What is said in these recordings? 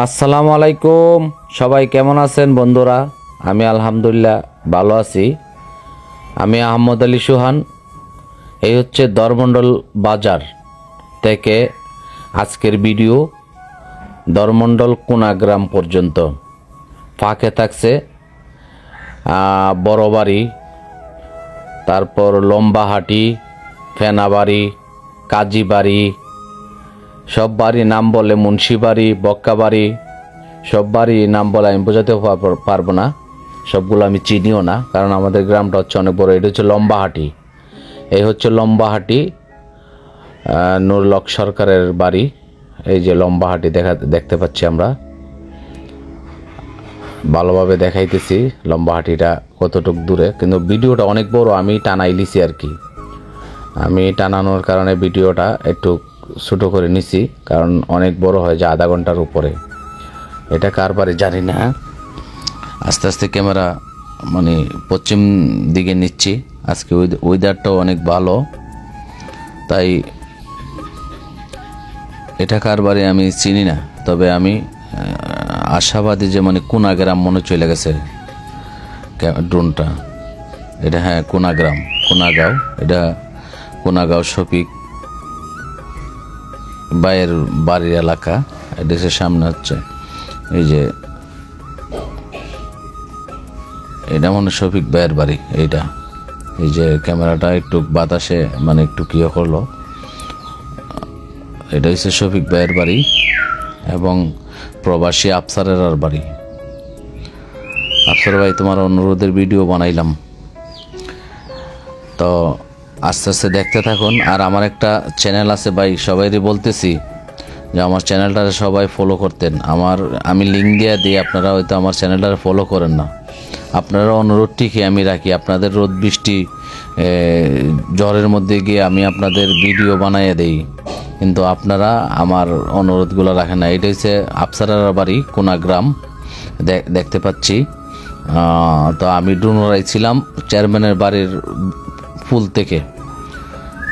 আসসালামু আলাইকুম, সবাই কেমন আছেন বন্ধুরা? আমি আলহামদুলিল্লাহ ভালো আছি। আমি আহমদ আলী সুহান। এই হচ্ছে দরমণ্ডল বাজার থেকে আজকের ভিডিও। দরমণ্ডল কোনাগ্রাম পর্যন্ত ফাঁকে থাকছে বড়বাড়ি, তারপর লম্বাহাটি, ফেনাবাড়ি, কাজীবাড়ি, সব বাড়ির নাম বলে মুন্সিবাড়ি, বক্কাবাড়ি, সব বাড়ির নাম বলে আমি বোঝাতে পারবো না। সবগুলো আমি চিনিও না, কারণ আমাদের গ্রামটা হচ্ছে অনেক বড়। এটা হচ্ছে লম্বাহাটি। এই হচ্ছে লম্বাহাটি, নুরুল হক সরকারের বাড়ি। এই যে লম্বাহাটি দেখতে পাচ্ছি আমরা, ভালোভাবে দেখাইতেছি লম্বাহাটিটা কতটুক দূরে, কিন্তু ভিডিওটা অনেক বড়, আমি টানাই লিছি আর কি। আমি টানানোর কারণে ভিডিওটা একটু ছোটো করে নিছি, কারণ অনেক বড় হয় যে আধা ঘন্টার উপরে। এটা কার বাড়ি জানি না। আস্তে আস্তে ক্যামেরা মানে পশ্চিম দিকে নিচ্ছি। আজকে ওয়েদারটাও অনেক ভালো, তাই এটা কার বাড়ি আমি চিনি না। তবে আমি আশাবাদী যে মানে কোনাগ্রাম মনে চলে গেছে ড্রোনটা। এটা হ্যাঁ কোনাগ্রাম, কোনাগাঁও। এটা কোনাগাঁও শফিক ভাইয়ের বাড়ির এলাকা। দেশের সামনে হচ্ছে এই যে, এটা মনে শফিক ভাইয়ের বাড়ি। এইটা এই যে ক্যামেরাটা একটু বাতাসে মানে একটু কিয়ে করলো, এটা হচ্ছে শফিক ভাইয়ের বাড়ি এবং প্রবাসী আফসারের বাড়ি। আফসার ভাই, তোমার অনুরোধের ভিডিও বানাইলাম, তো আস্তে আস্তে দেখতে থাকুন। আর আমার একটা চ্যানেল আছে ভাই, সবাইকে বলতেছি যে আমার চ্যানেলটা সবাই ফলো করতেন। আমি লিঙ্ক দিয়ে দিই, আপনারা হয়তো আমার চ্যানেলটা ফলো করেন না। আপনারা অনুরোধ ঠিকই আমি রাখি। আপনাদের রোদ বৃষ্টি জ্বরের মধ্যে গিয়ে আমি আপনাদের ভিডিও বানাইয়ে দেই, কিন্তু আপনারা আমার অনুরোধগুলো রাখেন না। এটা হচ্ছে আফসারার বাড়ি, কোনাগ্রাম দেখতে পাচ্ছি। তো আমি ডুনোরাই ছিলাম চেয়ারম্যানের বাড়ির ফুল থেকে।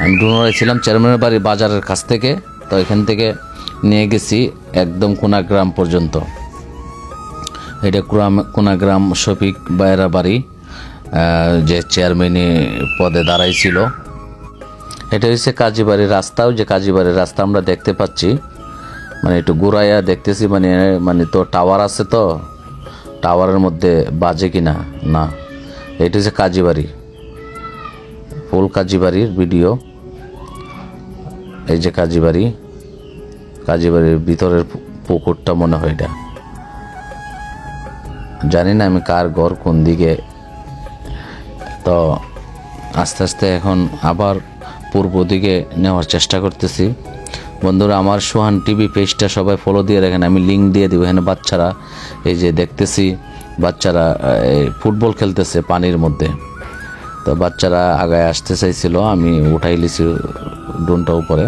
আমি ডুনোরাই ছিলাম চেয়ারম্যানের বাড়ির বাজারের কাছ থেকে। তো এখান থেকে নিয়ে গেছি একদম কোনাগ্রাম পর্যন্ত। এটা কোনাগ্রাম শফিক ভাইয়ের বাড়ি, যে চেয়ারম্যানে পদে দাঁড়াইছিল। এটা হচ্ছে কাজীবাড়ির রাস্তাও, যে কাজীবাড়ির রাস্তা আমরা দেখতে পাচ্ছি। মানে একটু ঘুরাইয়া দেখতেছি, মানে তো টাওয়ার আছে, তো টাওয়ারের মধ্যে বাজে কিনা না। এটা হচ্ছে কাজীবাড়ি, ফুল কাজীবাড়ির ভিডিও। এই যে কাজীবাড়ির ভিতরের পুকুরটা মনে হয় এটা, জানি না আমি কার ঘর কোন দিকে। তো আস্তে আস্তে এখন আবার পূর্ব দিকে নেওয়ার চেষ্টা করতেছি। বন্ধুরা, আমার সোহান টিভি পেজটা সবাই ফলো দিয়ে রাখেন, আমি লিঙ্ক দিয়ে দিব। এখানে বাচ্চারা এই যে দেখতেছি, বাচ্চারা ফুটবল খেলতেছে পানির মধ্যে। তো বাচ্চারা আগায় আসতে চাইছিল, আমি উঠাই লিছি ড্রোনটা উপরে।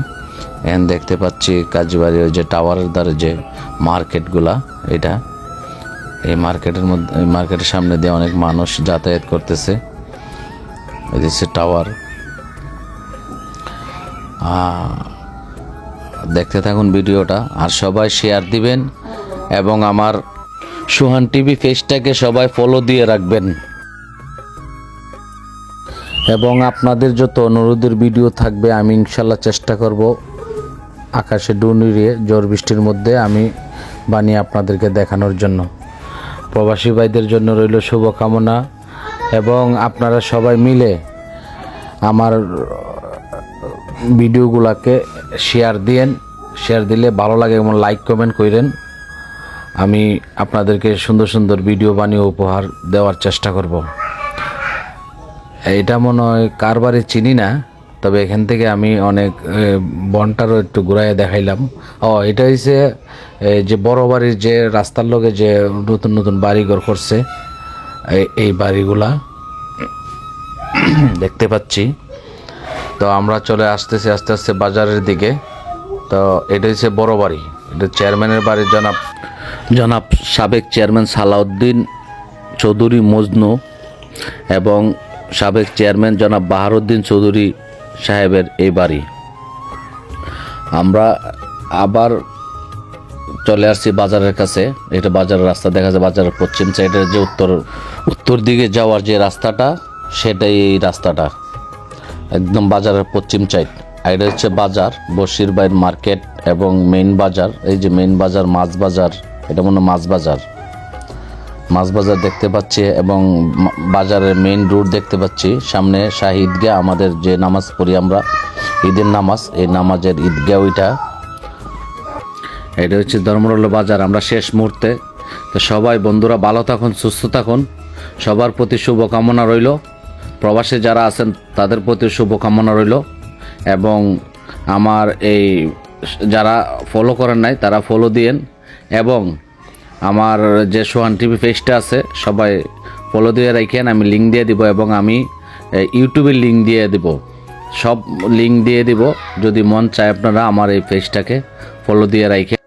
এখন দেখতে পাচ্ছি কাজীবাড়ি, ওই যে টাওয়ারের ধারে যে মার্কেটগুলা, এটা এই মার্কেটের সামনে দিয়ে অনেক মানুষ যাতায়াত করতেছে। এই যে টাওয়ার, দেখতে থাকুন ভিডিওটা, আর সবাই শেয়ার দিবেন এবং আমার সোহান টিভি পেজটাকে সবাই ফলো দিয়ে রাখবেন। এবং আপনাদের যত অনুরোধের ভিডিও থাকবে আমি ইনশাল্লাহ চেষ্টা করব আকাশে ডুন উড়িয়ে ঝড় বৃষ্টির মধ্যে আমি বানিয়ে আপনাদেরকে দেখানোর জন্য। প্রবাসী ভাইদের জন্য রইল শুভকামনা, এবং আপনারা সবাই মিলে আমার ভিডিওগুলোকে শেয়ার দিলে ভালো লাগে, এবং লাইক কমেন্ট করেন। আমি আপনাদেরকে সুন্দর সুন্দর ভিডিও বানিয়ে উপহার দেওয়ার চেষ্টা করব। এটা মনে হয় কার বাড়ি চিনি না, তবে এখান থেকে আমি অনেক বনটারও একটু ঘুরাইয়া দেখাইলাম। এটা হচ্ছে যে বড় বাড়ির যে রাস্তার লগে যে নতুন নতুন বাড়িঘর করছে, এই বাড়িগুলা দেখতে পাচ্ছি। তো আমরা চলে আসতেছি আস্তে আস্তে বাজারের দিকে। তো এটা হচ্ছে বড় বাড়ি, এটা চেয়ারম্যানের বাড়ির জনাব সাবেক চেয়ারম্যান সালাউদ্দিন চৌধুরী মজনু এবং সাবেক চেয়ারম্যান জনাব বাহারুদ্দিন চৌধুরী সাহেবের এই বাড়ি। আমরা আবার চলে আসছি বাজারের কাছে। এটা বাজারের রাস্তা দেখা যায়, বাজারের পশ্চিম সাইডের যে উত্তর দিকে যাওয়ার যে রাস্তাটা, সেটাই এই রাস্তাটা, একদম বাজারের পশ্চিম সাইড। এটা হচ্ছে বাজার, বশির ভাইয়ের মার্কেট এবং মেইন বাজার। এই যে মেইন বাজার, মাছ বাজার, এটা মনে হয় মাছ বাজার দেখতে পাচ্ছি এবং বাজারের মেইন রোড দেখতে পাচ্ছি। সামনে শাহী ঈদগাহ, আমাদের যে নামাজ পড়ি আমরা ঈদের নামাজ, এই নামাজের ঈদগাহ ওইটা। এটা হচ্ছে ধর্মরল্য বাজার। আমরা শেষ মুহূর্তে, তো সবাই বন্ধুরা ভালো থাকুন, সুস্থ থাকুন, সবার প্রতি শুভকামনা রইল। প্রবাসী যারা আছেন তাদের প্রতি শুভকামনা রইল, এবং আমার এই যারা ফলো করেন নাই তারা ফলো দিয়েন, এবং আমার যে সোহান টিভি পেজটা আছে সবাই ফলো দিয়ে রাখেন। আমি লিঙ্ক দিয়ে দিব, এবং আমি ইউটিউবের লিঙ্ক দিয়ে দিব, সব লিঙ্ক দিয়ে দিব। যদি মন চায় আপনারা আমার এই পেজটাকে ফলো দিয়ে রাখেন।